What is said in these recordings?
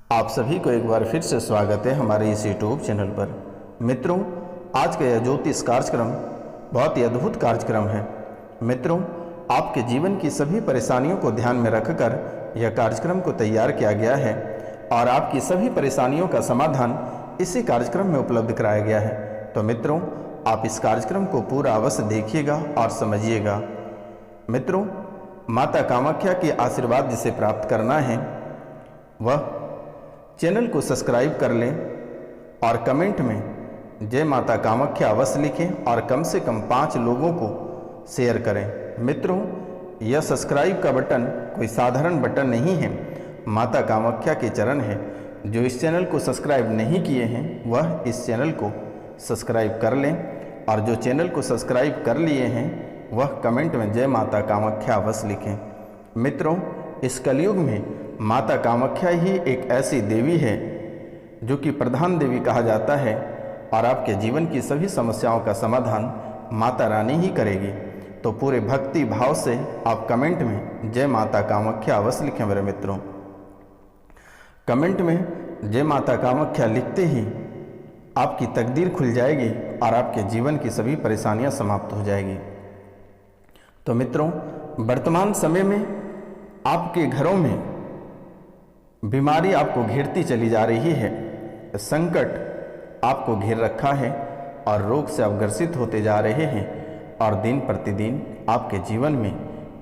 आप सभी को एक बार फिर से स्वागत है हमारे इस यूट्यूब चैनल पर। मित्रों, आज का यह ज्योतिष कार्यक्रम बहुत ही अद्भुत कार्यक्रम है। मित्रों, आपके जीवन की सभी परेशानियों को ध्यान में रखकर यह कार्यक्रम को तैयार किया गया है और आपकी सभी परेशानियों का समाधान इसी कार्यक्रम में उपलब्ध कराया गया है। तो मित्रों, आप इस कार्यक्रम को पूरा अवश्य देखिएगा और समझिएगा। मित्रों, माता कामाख्या के आशीर्वाद जिसे प्राप्त करना है वह चैनल को सब्सक्राइब कर लें और कमेंट में जय माता कामाख्या अवश्य लिखें और कम से कम 5 लोगों को शेयर करें। मित्रों, यह सब्सक्राइब का बटन कोई साधारण बटन नहीं है, माता कामाख्या के चरण है। जो इस चैनल को सब्सक्राइब नहीं किए हैं वह इस चैनल को सब्सक्राइब कर लें और जो चैनल को सब्सक्राइब कर लिए हैं वह कमेंट में जय माता कामाख्या अवश्य लिखें। मित्रों, इस कलयुग में माता कामाख्या ही एक ऐसी देवी है जो कि प्रधान देवी कहा जाता है और आपके जीवन की सभी समस्याओं का समाधान माता रानी ही करेगी। तो पूरे भक्ति भाव से आप कमेंट में जय माता कामाख्या अवश्य लिखें। मेरे मित्रों, कमेंट में जय माता कामाख्या लिखते ही आपकी तकदीर खुल जाएगी और आपके जीवन की सभी परेशानियां समाप्त हो जाएगी। तो मित्रों, वर्तमान समय में आपके घरों में बीमारी आपको घेरती चली जा रही है, संकट आपको घेर रखा है और रोग से आप ग्रसित होते जा रहे हैं और दिन प्रतिदिन आपके जीवन में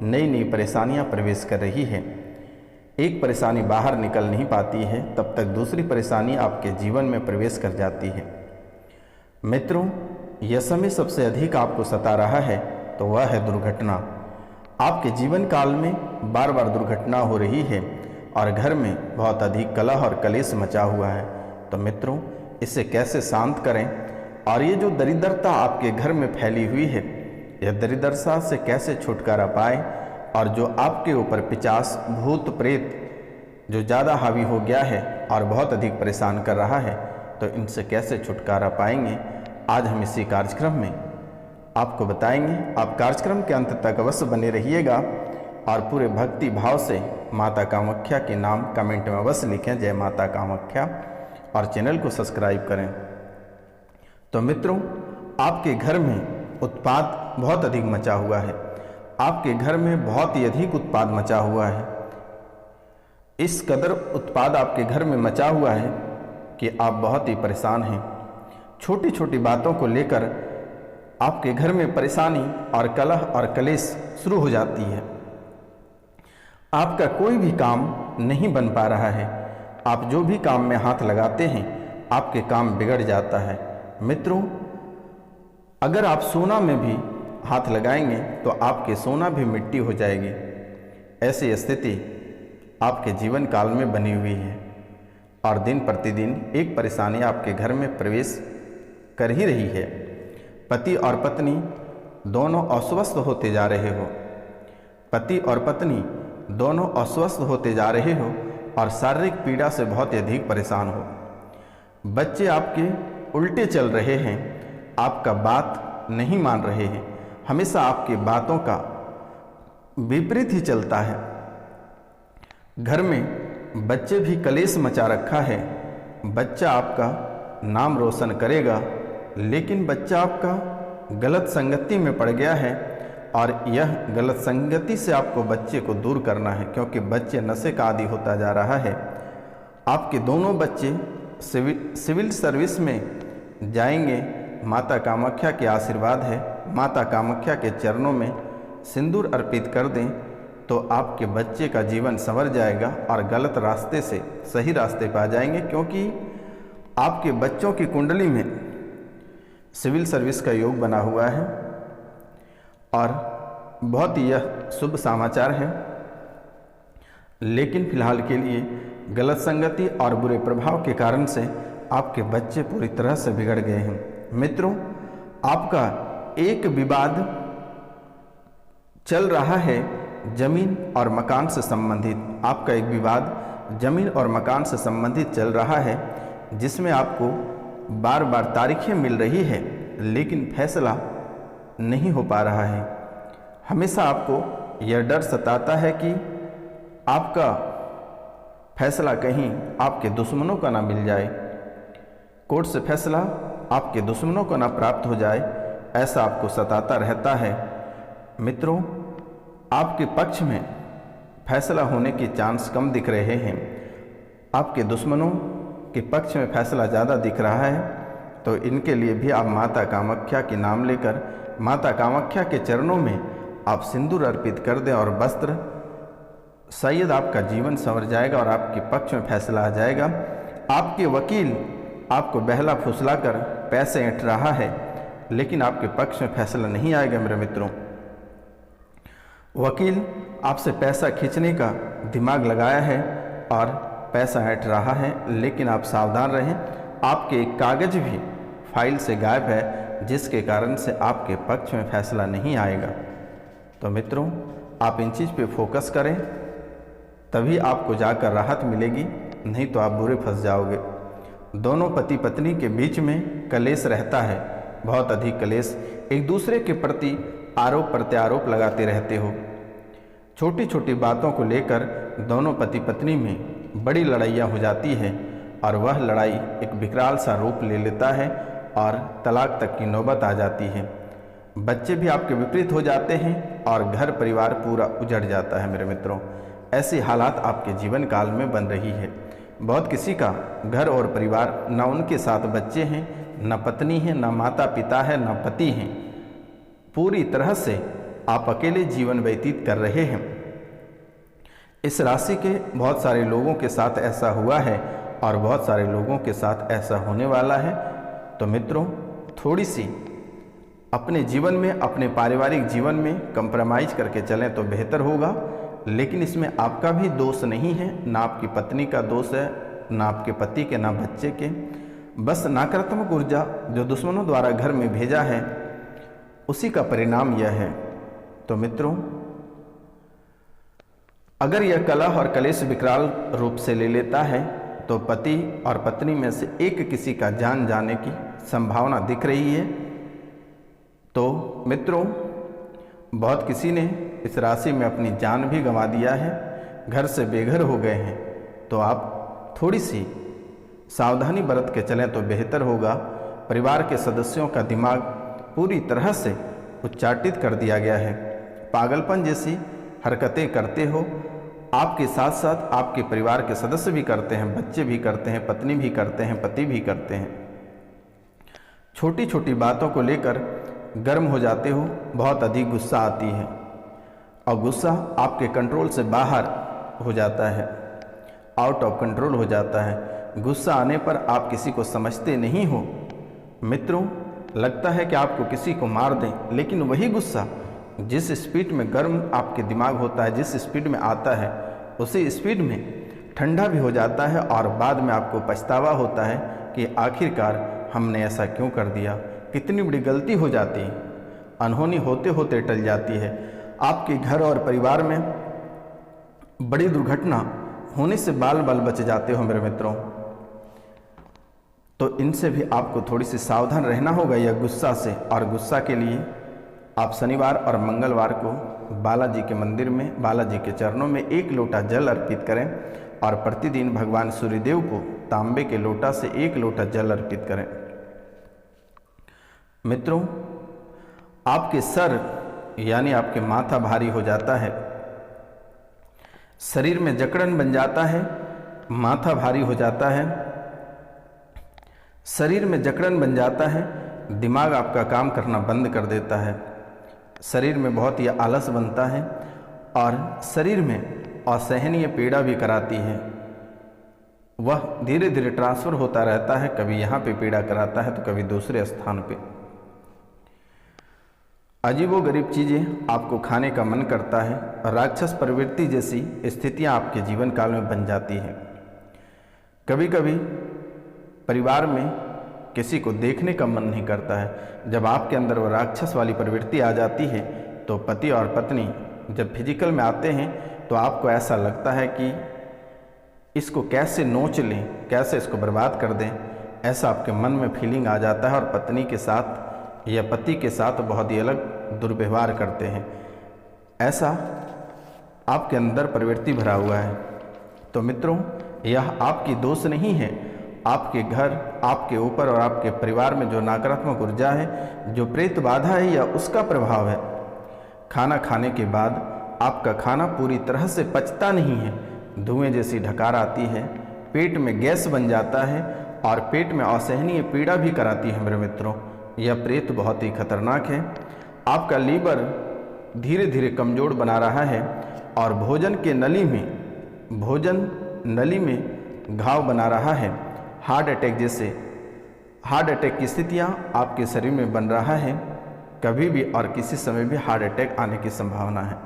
नई नई परेशानियां प्रवेश कर रही है। एक परेशानी बाहर निकल नहीं पाती है तब तक दूसरी परेशानी आपके जीवन में प्रवेश कर जाती है। मित्रों, यह समय सबसे अधिक आपको सता रहा है तो वह है दुर्घटना। आपके जीवन काल में बार बार दुर्घटना हो रही है और घर में बहुत अधिक कलह और कलेश मचा हुआ है। तो मित्रों, इसे कैसे शांत करें और ये जो दरिद्रता आपके घर में फैली हुई है, यह दरिद्रता से कैसे छुटकारा पाए और जो आपके ऊपर पिशाच भूत प्रेत जो ज़्यादा हावी हो गया है और बहुत अधिक परेशान कर रहा है, तो इनसे कैसे छुटकारा पाएंगे, आज हम इसी कार्यक्रम में आपको बताएंगे। आप कार्यक्रम के अंत तक अवश्य बने रहिएगा और पूरे भक्ति भाव से माता कामाख्या के नाम कमेंट में अवश्य लिखें जय माता कामाख्या और चैनल को सब्सक्राइब करें। तो मित्रों, आपके घर में उत्पात बहुत अधिक मचा हुआ है, आपके घर में बहुत ही अधिक उत्पाद मचा हुआ है। इस कदर उत्पाद आपके घर में मचा हुआ है कि आप बहुत ही परेशान हैं। छोटी छोटी बातों को लेकर आपके घर में परेशानी और कलह और कलेश शुरू हो जाती है। आपका कोई भी काम नहीं बन पा रहा है, आप जो भी काम में हाथ लगाते हैं आपके काम बिगड़ जाता है। मित्रों, अगर आप सोना में भी हाथ लगाएंगे तो आपके सोना भी मिट्टी हो जाएगी। ऐसी स्थिति आपके जीवन काल में बनी हुई है और दिन प्रतिदिन एक परेशानी आपके घर में प्रवेश कर ही रही है। पति और पत्नी दोनों अस्वस्थ होते जा रहे हो, पति और पत्नी दोनों अस्वस्थ होते जा रहे हो और शारीरिक पीड़ा से बहुत अधिक परेशान हो। बच्चे आपके उल्टे चल रहे हैं, आपका बात नहीं मान रहे हैं, हमेशा आपकी बातों का विपरीत ही चलता है। घर में बच्चे भी कलेश मचा रखा है। बच्चा आपका नाम रोशन करेगा लेकिन बच्चा आपका गलत संगति में पड़ गया है और यह गलत संगति से आपको बच्चे को दूर करना है क्योंकि बच्चे नशे का आदी होता जा रहा है। आपके दोनों बच्चे सिविल सर्विस में जाएंगे। माता कामाख्या के आशीर्वाद है, माता कामाख्या के चरणों में सिंदूर अर्पित कर दें तो आपके बच्चे का जीवन संवर जाएगा और गलत रास्ते से सही रास्ते पर आ जाएंगे क्योंकि आपके बच्चों की कुंडली में सिविल सर्विस का योग बना हुआ है और बहुत ही यह शुभ समाचार है। लेकिन फिलहाल के लिए गलत संगति और बुरे प्रभाव के कारण से आपके बच्चे पूरी तरह से बिगड़ गए हैं। मित्रों, आपका एक विवाद चल रहा है जमीन और मकान से संबंधित। आपका एक विवाद जमीन और मकान से संबंधित चल रहा है जिसमें आपको बार बार तारीखें मिल रही है लेकिन फैसला नहीं हो पा रहा है। हमेशा आपको यह डर सताता है कि आपका फैसला कहीं आपके दुश्मनों का ना मिल जाए, कोर्ट से फैसला आपके दुश्मनों को ना प्राप्त हो जाए, ऐसा आपको सताता रहता है। मित्रों, आपके पक्ष में फैसला होने के चांस कम दिख रहे हैं, आपके दुश्मनों के पक्ष में फैसला ज़्यादा दिख रहा है, तो इनके लिए भी आप माता कामाख्या के नाम लेकर माता कामाख्या के चरणों में आप सिंदूर अर्पित कर दें और वस्त्र, शायद आपका जीवन संवर जाएगा और आपके पक्ष में फैसला आ जाएगा। आपके वकील आपको बहला फुसलाकर पैसे ऐंठ रहा है, लेकिन आपके पक्ष में फैसला नहीं आएगा मेरे मित्रों। वकील आपसे पैसा खींचने का दिमाग लगाया है और पैसा ऐंठ रहा है, लेकिन आप सावधान रहें, आपके एक कागज भी फाइल से गायब है, जिसके कारण से आपके पक्ष में फैसला नहीं आएगा। तो मित्रों, आप इन चीज़ पे फोकस करें, तभी आपको जाकर राहत मिलेगी, नहीं तो आप बुरे फंस जाओगे। दोनों पति पत्नी के बीच में कलेश रहता है, बहुत अधिक कलेश, एक दूसरे के प्रति आरोप प्रत्यारोप लगाते रहते हो। छोटी छोटी बातों को लेकर दोनों पति पत्नी में बड़ी लड़ाइयाँ हो जाती है और वह लड़ाई एक विकराल सा रूप ले लेता है और तलाक तक की नौबत आ जाती है। बच्चे भी आपके विपरीत हो जाते हैं और घर परिवार पूरा उजड़ जाता है मेरे मित्रों। ऐसी हालात आपके जीवन काल में बन रही है। बहुत किसी का घर और परिवार, न उनके साथ बच्चे हैं, न पत्नी है, न माता पिता है, न पति हैं, पूरी तरह से आप अकेले जीवन व्यतीत कर रहे हैं। इस राशि के बहुत सारे लोगों के साथ ऐसा हुआ है और बहुत सारे लोगों के साथ ऐसा होने वाला है। तो मित्रों, थोड़ी सी अपने जीवन में, अपने पारिवारिक जीवन में कंप्रोमाइज करके चलें तो बेहतर होगा। लेकिन इसमें आपका भी दोष नहीं है, ना आपकी पत्नी का दोष है, ना आपके पति के, ना बच्चे के। बस नकारात्मक ऊर्जा जो दुश्मनों द्वारा घर में भेजा है, उसी का परिणाम यह है। तो मित्रों, अगर यह कलह और कलेश विकराल रूप से ले लेता है, तो पति और पत्नी में से एक किसी का जान जाने की संभावना दिख रही है। तो मित्रों, बहुत किसी ने इस राशि में अपनी जान भी गंवा दिया है, घर से बेघर हो गए हैं। तो आप थोड़ी सी सावधानी बरत के चलें तो बेहतर होगा। परिवार के सदस्यों का दिमाग पूरी तरह से उच्चाटित कर दिया गया है, पागलपन जैसी हरकतें करते हो। आपके साथ साथ आपके परिवार के सदस्य भी करते हैं, बच्चे भी करते हैं, पत्नी भी करते हैं, पति भी करते हैं। छोटी छोटी बातों को लेकर गर्म हो जाते हो, बहुत अधिक गुस्सा आती है और गुस्सा आपके कंट्रोल से बाहर हो जाता है, आउट ऑफ कंट्रोल हो जाता है। गुस्सा आने पर आप किसी को समझते नहीं हो। मित्रों, लगता है कि आपको किसी को मार दें, लेकिन वही गुस्सा जिस स्पीड में गर्म आपके दिमाग होता है, जिस स्पीड में आता है, उसी स्पीड में ठंडा भी हो जाता है और बाद में आपको पछतावा होता है कि आखिरकार हमने ऐसा क्यों कर दिया। कितनी बड़ी गलती हो जाती है, अनहोनी होते होते टल जाती है। आपके घर और परिवार में बड़ी दुर्घटना होने से बाल बाल बच जाते हो मेरे मित्रों। तो इनसे भी आपको थोड़ी सी सावधान रहना होगा, यह गुस्सा से। और गुस्सा के लिए आप शनिवार और मंगलवार को बालाजी के मंदिर में, बालाजी के चरणों में 1 लोटा जल अर्पित करें और प्रतिदिन भगवान सूर्यदेव को तांबे के लोटा से 1 लोटा जल अर्पित करें। मित्रों, आपके सर यानी आपके माथा भारी हो जाता है, शरीर में जकड़न बन जाता है, माथा भारी हो जाता है, शरीर में जकड़न बन जाता है, दिमाग आपका काम करना बंद कर देता है, शरीर में बहुत ही आलस बनता है और शरीर में असहनीय पीड़ा भी कराती है। वह धीरे धीरे ट्रांसफ़र होता रहता है, कभी यहाँ पे पीड़ा कराता है तो कभी दूसरे स्थान पे। अजीबोगरीब चीज़ें आपको खाने का मन करता है और राक्षस प्रवृत्ति जैसी स्थितियाँ आपके जीवन काल में बन जाती हैं। कभी कभी परिवार में किसी को देखने का मन नहीं करता है। जब आपके अंदर वो राक्षस वाली प्रवृत्ति आ जाती है, तो पति और पत्नी जब फिजिकल में आते हैं तो आपको ऐसा लगता है कि इसको कैसे नोच लें, कैसे इसको बर्बाद कर दें, ऐसा आपके मन में फीलिंग आ जाता है और पत्नी के साथ या पति के साथ बहुत ही अलग दुर्व्यवहार करते हैं। ऐसा आपके अंदर प्रवृत्ति भरा हुआ है। तो मित्रों, यह आपकी दोष नहीं है। आपके घर, आपके ऊपर और आपके परिवार में जो नकारात्मक ऊर्जा है, जो प्रेत बाधा है, यह उसका प्रभाव है। खाना खाने के बाद आपका खाना पूरी तरह से पचता नहीं है, धुएं जैसी ढकार आती है, पेट में गैस बन जाता है और पेट में असहनीय पीड़ा भी कराती है। मेरे मित्रों, यह प्रेत बहुत ही खतरनाक है। आपका लीवर धीरे धीरे कमज़ोर बना रहा है और भोजन नली में घाव बना रहा है। हार्ट अटैक की स्थितियाँ आपके शरीर में बन रहा है। कभी भी और किसी समय भी हार्ट अटैक आने की संभावना है।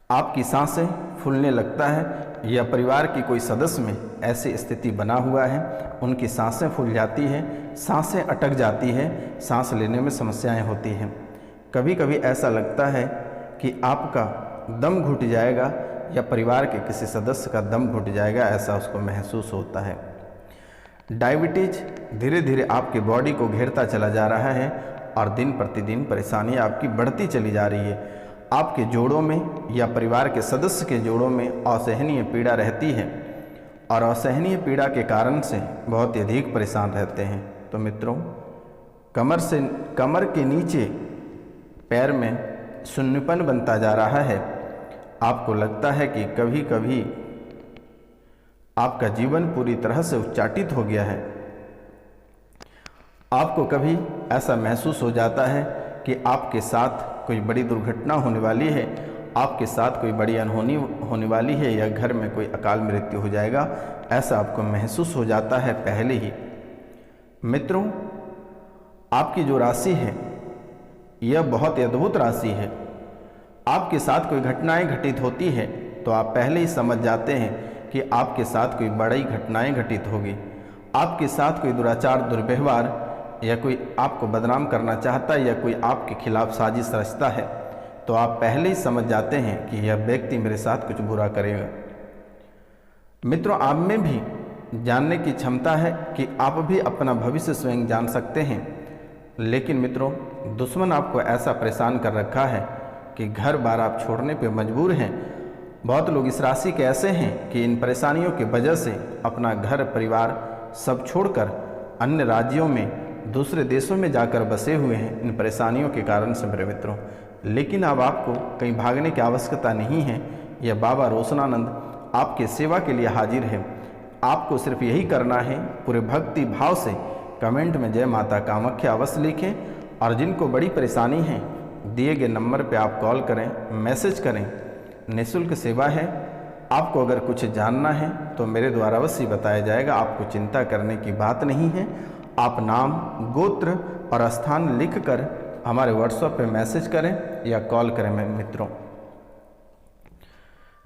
आपकी सांसें फूलने लगता है या परिवार की कोई सदस्य में ऐसी स्थिति बना हुआ है, उनकी सांसें फूल जाती है, सांसें अटक जाती है, सांस लेने में समस्याएं होती हैं। कभी कभी ऐसा लगता है कि आपका दम घुट जाएगा या परिवार के किसी सदस्य का दम घुट जाएगा, ऐसा उसको महसूस होता है। डायबिटीज धीरे धीरे आपकी बॉडी को घेरता चला जा रहा है और दिन प्रतिदिन परेशानी आपकी बढ़ती चली जा रही है। आपके जोड़ों में या परिवार के सदस्य के जोड़ों में असहनीय पीड़ा रहती है और असहनीय पीड़ा के कारण से बहुत ही अधिक परेशान रहते हैं। तो मित्रों, कमर के नीचे पैर में सुन्नीपन बनता जा रहा है। आपको लगता है कि कभी कभी आपका जीवन पूरी तरह से उच्चाटित हो गया है। आपको कभी ऐसा महसूस हो जाता है कि आपके साथ कोई बड़ी दुर्घटना होने वाली है, आपके साथ कोई बड़ी अनहोनी होने वाली है या घर में कोई अकाल मृत्यु हो जाएगा, ऐसा आपको महसूस हो जाता है पहले ही। मित्रों, आपकी जो राशि है यह बहुत ही अद्भुत राशि है। आपके साथ कोई घटनाएं घटित होती है तो आप पहले ही समझ जाते हैं कि आपके साथ कोई बड़ी घटनाएं घटित होगी। आपके साथ कोई दुराचार, दुर्व्यवहार या कोई आपको बदनाम करना चाहता है या कोई आपके खिलाफ साजिश रचता है, तो आप पहले ही समझ जाते हैं कि यह व्यक्ति मेरे साथ कुछ बुरा करेगा। मित्रों, आप में भी जानने की क्षमता है कि आप भी अपना भविष्य स्वयं जान सकते हैं, लेकिन मित्रों, दुश्मन आपको ऐसा परेशान कर रखा है कि घर बार आप छोड़ने पर मजबूर हैं। बहुत लोग इस राशि के ऐसे हैं कि इन परेशानियों की वजह से अपना घर परिवार सब छोड़कर अन्य राज्यों में, दूसरे देशों में जाकर बसे हुए हैं इन परेशानियों के कारण से मेरे मित्रों। लेकिन अब आपको कहीं भागने की आवश्यकता नहीं है। यह बाबा रोशनानंद आपके सेवा के लिए हाजिर है। आपको सिर्फ यही करना है, पूरे भक्ति भाव से कमेंट में जय माता कामाख्या अवश्य लिखें और जिनको बड़ी परेशानी है दिए गए नंबर पर आप कॉल करें, मैसेज करें। निःशुल्क सेवा है। आपको अगर कुछ जानना है तो मेरे द्वारा अवश्य बताया जाएगा। आपको चिंता करने की बात नहीं है। आप नाम, गोत्र और स्थान लिखकर हमारे व्हाट्सएप पे मैसेज करें या कॉल करें मित्रों।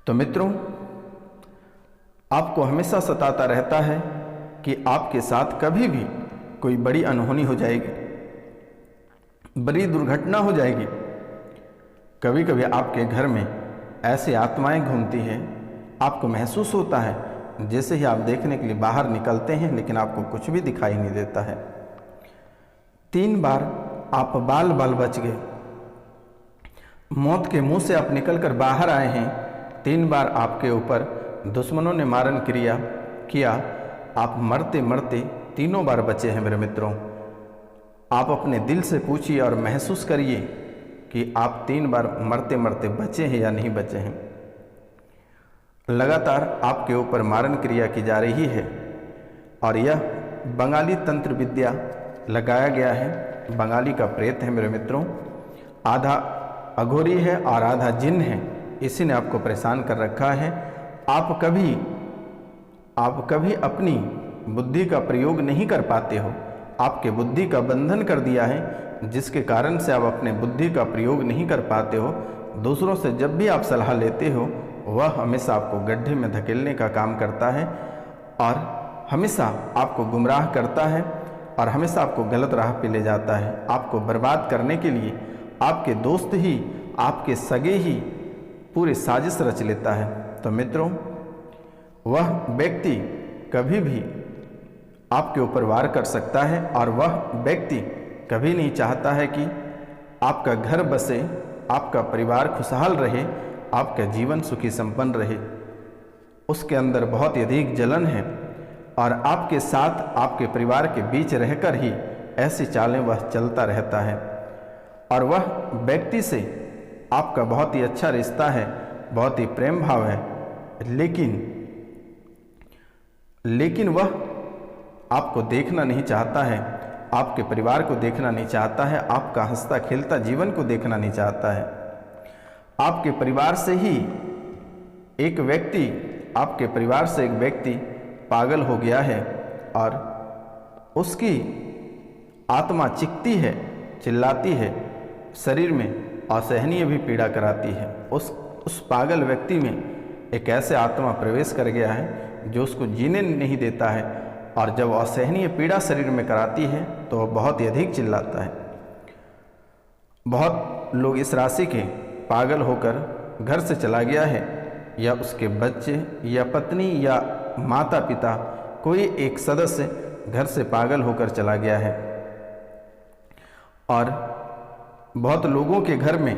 तो मित्रों, आपको हमेशा सताता रहता है कि आपके साथ कभी भी कोई बड़ी अनहोनी हो जाएगी, बड़ी दुर्घटना हो जाएगी। कभी कभी आपके घर में ऐसी आत्माएं घूमती हैं, आपको महसूस होता है जैसे ही आप देखने के लिए बाहर निकलते हैं लेकिन आपको कुछ भी दिखाई नहीं देता है। 3 बार आप बाल बच गए, मौत के मुंह से आप निकलकर बाहर आए हैं। 3 बार आपके ऊपर दुश्मनों ने मारन क्रिया किया, आप मरते मरते तीनों बार बचे हैं मेरे मित्रों। आप अपने दिल से पूछिए और महसूस करिए कि आप 3 बार मरते मरते बचे हैं या नहीं बचे हैं। लगातार आपके ऊपर मारन क्रिया की जा रही है और यह बंगाली तंत्र विद्या लगाया गया है। बंगाली का प्रेत है मेरे मित्रों, आधा अघोरी है और आधा जिन है। इसी ने आपको परेशान कर रखा है। आप कभी अपनी बुद्धि का प्रयोग नहीं कर पाते हो। आपके बुद्धि का बंधन कर दिया है, जिसके कारण से आप अपने बुद्धि का प्रयोग नहीं कर पाते हो। दूसरों से जब भी आप सलाह लेते हो वह हमेशा आपको गड्ढे में धकेलने का काम करता है और हमेशा आपको गुमराह करता है और हमेशा आपको गलत राह पे ले जाता है। आपको बर्बाद करने के लिए आपके दोस्त ही, आपके सगे ही पूरी साजिश रच लेता है। तो मित्रों, वह व्यक्ति कभी भी आपके ऊपर वार कर सकता है और वह व्यक्ति कभी नहीं चाहता है कि आपका घर बसे, आपका परिवार खुशहाल रहे, आपका जीवन सुखी संपन्न रहे। उसके अंदर बहुत ही अधिक जलन है और आपके साथ आपके परिवार के बीच रहकर ही ऐसी चालें वह चलता रहता है। और वह व्यक्ति से आपका बहुत ही अच्छा रिश्ता है, बहुत ही प्रेम भाव है, लेकिन वह आपको देखना नहीं चाहता है, आपके परिवार को देखना नहीं चाहता है, आपका हंसता खेलता जीवन को देखना नहीं चाहता है। आपके परिवार से एक व्यक्ति पागल हो गया है और उसकी आत्मा चीखती है, चिल्लाती है, शरीर में असहनीय भी पीड़ा कराती है। उस पागल व्यक्ति में एक ऐसे आत्मा प्रवेश कर गया है जो उसको जीने नहीं देता है, और जब असहनीय पीड़ा शरीर में कराती है तो वह बहुत ही अधिक चिल्लाता है। बहुत लोग इस राशि के पागल होकर घर से चला गया है, या उसके बच्चे या पत्नी या माता पिता कोई एक सदस्य घर से पागल होकर चला गया है। और बहुत लोगों के घर में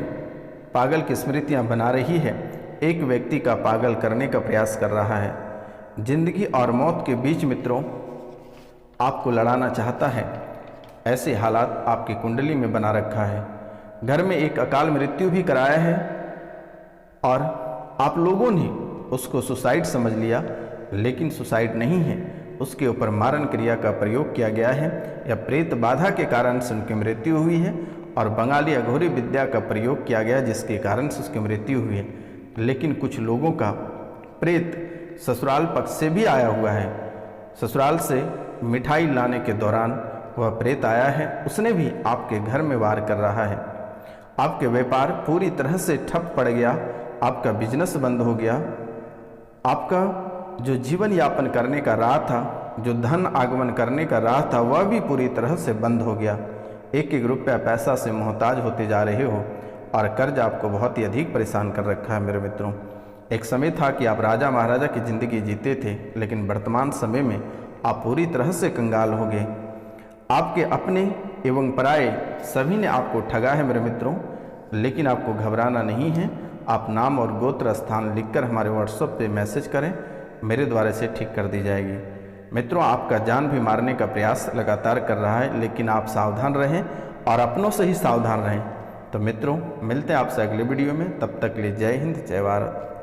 पागल की स्मृतियां बना रही है। एक व्यक्ति का पागल करने का प्रयास कर रहा है। जिंदगी और मौत के बीच मित्रों आपको लड़ाना चाहता है। ऐसे हालात आपकी कुंडली में बना रखा है। घर में एक अकाल मृत्यु भी कराया है और आप लोगों ने उसको सुसाइड समझ लिया, लेकिन सुसाइड नहीं है, उसके ऊपर मारण क्रिया का प्रयोग किया गया है, या प्रेत बाधा के कारण से उनकी मृत्यु हुई है, और बंगाली अघोरी विद्या का प्रयोग किया गया जिसके कारण से उसकी मृत्यु हुई है। लेकिन कुछ लोगों का प्रेत ससुराल पक्ष से भी आया हुआ है। ससुराल से मिठाई लाने के दौरान वह प्रेत आया है, उसने भी आपके घर में वार कर रहा है। आपके व्यापार पूरी तरह से ठप पड़ गया, आपका बिजनेस बंद हो गया, आपका जो जीवन यापन करने का राह था, जो धन आगमन करने का राह था, वह भी पूरी तरह से बंद हो गया। एक एक रुपया पैसा से मोहताज होते जा रहे हो और कर्ज आपको बहुत ही अधिक परेशान कर रखा है। मेरे मित्रों, एक समय था कि आप राजा महाराजा की ज़िंदगी जीते थे, लेकिन वर्तमान समय में आप पूरी तरह से कंगाल हो गए। आपके अपने एवं पराये सभी ने आपको ठगा है मेरे मित्रों, लेकिन आपको घबराना नहीं है। आप नाम और गोत्र स्थान लिखकर हमारे व्हाट्सएप पे मैसेज करें, मेरे द्वारा से ठीक कर दी जाएगी। मित्रों, आपका जान भी मारने का प्रयास लगातार कर रहा है, लेकिन आप सावधान रहें और अपनों से ही सावधान रहें। तो मित्रों, मिलते हैं आपसे अगले वीडियो में। तब तक के लिए जय हिंद, जय भारत।